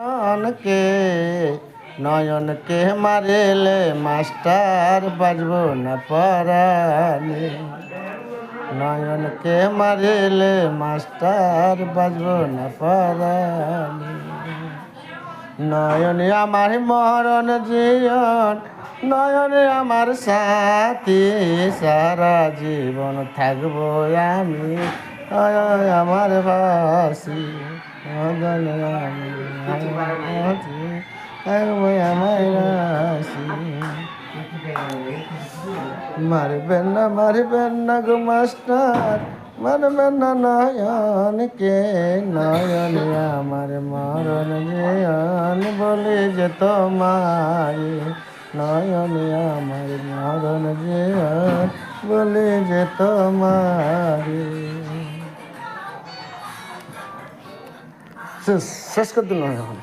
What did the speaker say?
নয়নকে নয়নকে মারিলে master বাজব না পরাণে নয়নকে মারিলে master বাজব না পরাণে নয়নে আমার মরণ জীবন নয়নে আমার সাথী সারা জীবন থাকবো আমি আমার বাসি থাকবো আমার বাসি মারবেন না গো মাস্টার মারবেন না নয়নকে নয়ন আমার মরণ জীবন বলে যে তোমার নয়ন আমার মরণ জীবন বলে যে তোমার শেষ করে দিল এখন